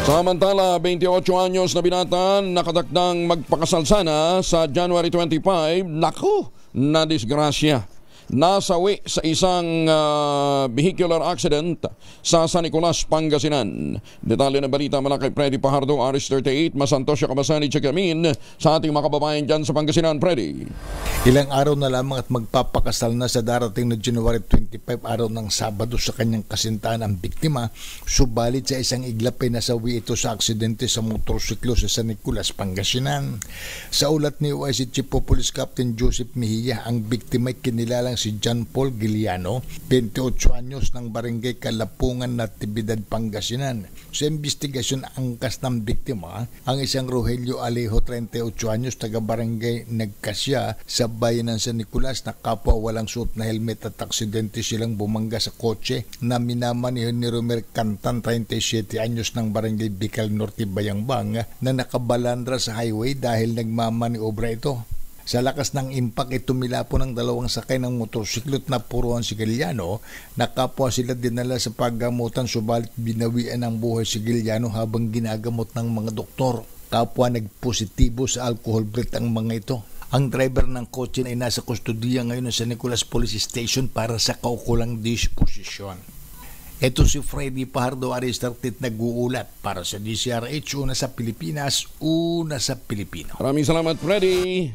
Samantala, 28 anyos na binata nakatakdang magpakasal sana sa January 25. Naku, na disgrasya. Nasawi sa isang vehicular accident sa San Nicolas, Pangasinan. Detalye ng balita mula kay Freddy Pajardo, RS38, Masantosyo, Kabasani, Chagamin sa ating mga kababayan dyan sa Pangasinan. Freddy. Ilang araw na lamang at magpapakasal na sa darating na January 25, araw ng Sabado, sa kanyang kasintahan ang biktima. Subalit sa isang iglap ay nasawi ito sa aksidente sa motorsiklo sa San Nicolas, Pangasinan. Sa ulat ni OIC Chief of Police Captain Joseph Mejia, ang biktima ay kinilalang si John Paul Giliano, 28 anyos, ng barangay Kalapungan, Natividad, Pangasinan. Sa investigasyon angkas ng biktima, ang isang Rogelio Alejo, 38 anyos, taga barangay Nagkasya sa bayan ng San Nicolas, na kapwa walang suot na helmet at aksidente silang bumangga sa kotse na minamaneho ni Romer Cantan, 37 anyos, ng barangay Bicol Norte, Bayambang, na nakabalandra sa highway dahil nagmamaniobra ito. Sa lakas ng impact ay tumila po ng dalawang sakay ng motorsiklo at napuruan si Giliano. Nakapwa sila dinala sa paggamutan, subalit binawian ang buhay si Giliano habang ginagamot ng mga doktor. Kapwa nagpositibo sa alcohol breath ang mga ito. Ang driver ng kotse ay nasa kustodiya ngayon sa Nicolas Police Station para sa kaukulang disposisyon. Ito si Freddy Pajardo, RS38, nag-uulat para sa DCRH, una sa Pilipinas, una sa Pilipino. Maraming salamat, Freddy.